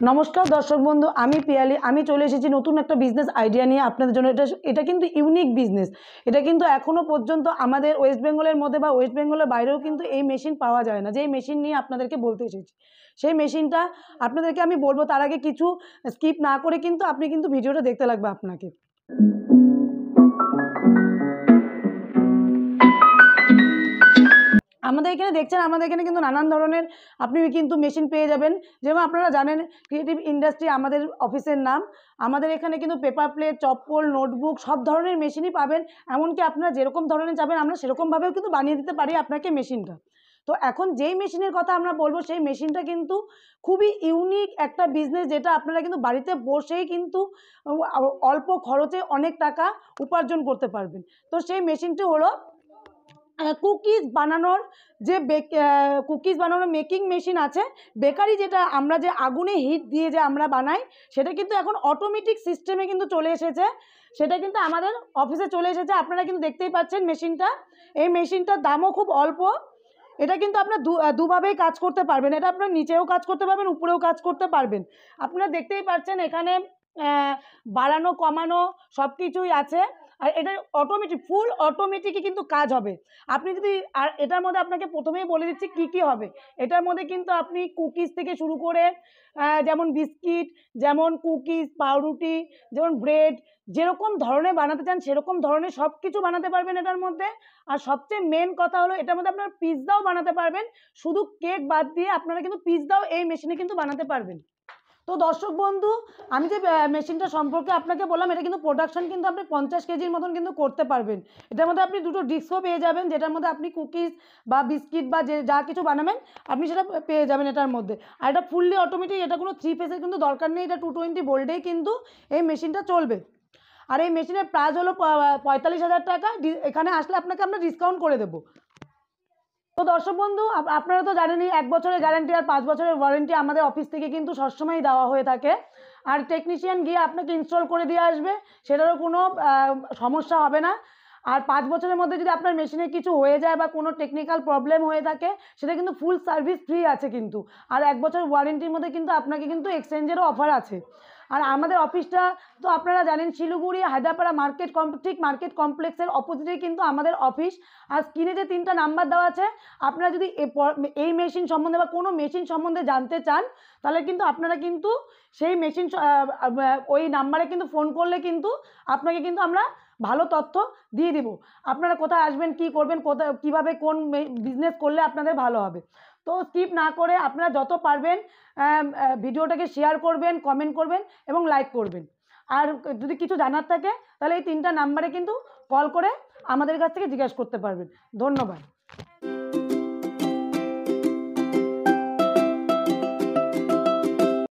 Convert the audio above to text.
নমস্কার দর্শক বন্ধু, আমি পিয়ালি। আমি চলে এসেছি নতুন একটা বিজনেস আইডিয়া নিয়ে আপনাদের জন্য। এটা কিন্তু ইউনিক বিজনেস। এটা কিন্তু এখনও পর্যন্ত আমাদের ওয়েস্ট বেঙ্গলের মধ্যে বা ওয়েস্ট বেঙ্গলের বাইরেও কিন্তু এই মেশিন পাওয়া যায় না। যেই মেশিন নিয়ে আপনাদেরকে বলতে এসেছি, সেই মেশিনটা আপনাদেরকে আমি বলবো। তার আগে কিছু স্কিপ না করে কিন্তু আপনি কিন্তু ভিডিওটা দেখতে লাগবে আপনাকে। আমাদের এখানে দেখছেন, আমাদের এখানে কিন্তু নানান ধরনের আপনি কিন্তু মেশিন পেয়ে যাবেন। যেমন আপনারা জানেন, ক্রিয়েটিভ ইন্ডাস্ট্রি আমাদের অফিসের নাম। আমাদের এখানে কিন্তু পেপার প্লেট, চপ্পল, নোটবুক সব ধরনের মেশিনই পাবেন। এমনকি আপনারা যেরকম ধরনের যাবেন আমরা সেরকমভাবেও কিন্তু বানিয়ে দিতে পারি আপনাকে মেশিনটা। তো এখন যেই মেশিনের কথা আমরা বলবো, সেই মেশিনটা কিন্তু খুবই ইউনিক একটা বিজনেস, যেটা আপনারা কিন্তু বাড়িতে বসেই কিন্তু অল্প খরচে অনেক টাকা উপার্জন করতে পারবেন। তো সেই মেশিনটি হলো কুকিজ বানানোর কুকিজ বানানোর মেকিং মেশিন আছে। বেকারি যেটা আমরা যে আগুনে হিট দিয়ে যে আমরা বানাই, সেটা কিন্তু এখন অটোমেটিক সিস্টেমে কিন্তু চলে এসেছে। সেটা কিন্তু আমাদের অফিসে চলে এসেছে। আপনারা কিন্তু দেখতেই পাচ্ছেন মেশিনটা। এই মেশিনটার দামও খুব অল্প। এটা কিন্তু আপনার দুভাবেই কাজ করতে পারবেন। এটা আপনার নিচেও কাজ করতে পারবেন, উপরেও কাজ করতে পারবেন। আপনারা দেখতেই পাচ্ছেন এখানে বাড়ানো কমানো সব কিছুই আছে। আর এটা অটোমেটিক, ফুল অটোমেটিকই কিন্তু কাজ হবে। আপনি যদি, আর এটার মধ্যে আপনাকে প্রথমেই বলে দিচ্ছি কি কি হবে। এটার মধ্যে কিন্তু আপনি কুকিজ থেকে শুরু করে যেমন বিস্কিট, যেমন কুকিজ, পাউরুটি, যেমন ব্রেড, যেরকম ধরনের বানাতে চান সেরকম ধরনের সব কিছু বানাতে পারবেন এটার মধ্যে। আর সবচেয়ে মেন কথা হলো, এটার মধ্যে আপনারা পিৎজাও বানাতে পারবেন। শুধু কেক বাদ দিয়ে আপনারা কিন্তু পিৎজাও এই মেশিনে কিন্তু বানাতে পারবেন। তো দর্শক বন্ধু, আমি যে মেশিনটা সম্পর্কে আপনাকে বললাম, এটা কিন্তু প্রোডাকশন কিন্তু আপনি 50 কেজির মতন কিন্তু করতে পারবেন। এটার মধ্যে আপনি দুটো ডিস্কও পেয়ে যাবেন, যেটার মধ্যে আপনি কুকিজ বা বিস্কিট বা যা কিছু বানাবেন আপনি সেটা পেয়ে যাবেন এটার মধ্যে। আর এটা ফুললি অটোমেটিক, এটা কোনো 3 ফেজের কিন্তু দরকার নেই। এটা 220 ভোল্টেই কিন্তু এই মেশিনটা চলবে। আর এই মেশিনের প্রাইস হলো 45,000 টাকা। এখানে আসলে আপনাকে আমরা ডিসকাউন্ট করে দেবো। তো দর্শক বন্ধু, আপনারা তো জানেনই 1 বছরের গ্যারান্টি আর 5 বছরের ওয়ারেন্টি আমাদের অফিস থেকে কিন্তু সবসময় দেওয়া হয়ে থাকে। আর টেকনিশিয়ান গিয়ে আপনাকে ইনস্টল করে দিয়ে আসবে, সেটারও কোনো সমস্যা হবে না। আর 5 বছরের মধ্যে যদি আপনার মেশিনে কিছু হয়ে যায় বা কোনো টেকনিক্যাল প্রবলেম হয়ে থাকে, সেটা কিন্তু ফুল সার্ভিস ফ্রি আছে কিন্তু। আর 1 বছর ওয়ারেন্টির মধ্যে কিন্তু আপনাকে কিন্তু এক্সচেঞ্জেরও অফার আছে। আর আমাদের অফিসটা তো আপনারা জানেন, শিলিগুড়ি হায়দ্রাপাড়া মার্কেট কমপ্লেক্সের অপোজিটেই কিন্তু আমাদের অফিস। আর স্ক্রিনে যে 3টা নাম্বার দেওয়া আছে, আপনারা যদি এই মেশিন সম্বন্ধে বা কোনো মেশিন সম্বন্ধে জানতে চান, তাহলে কিন্তু আপনারা কিন্তু সেই মেশিন ওই নাম্বারে কিন্তু ফোন করলে কিন্তু আপনাকে কিন্তু আমরা ভালো তথ্য দিয়ে দিব। আপনারা কোথায় আসবেন, কি করবেন, কোথায় কীভাবে কোন বিজনেস করলে আপনাদের ভালো হবে। তো স্কিপ না করে আপনারা যত পারবেন ভিডিওটাকে শেয়ার করবেন, কমেন্ট করবেন এবং লাইক করবেন। আর যদি কিছু জানার থাকে তাহলে এই 3টা নাম্বারে কিন্তু কল করে আমাদের কাছ থেকে জিজ্ঞাসা করতে পারবেন। ধন্যবাদ।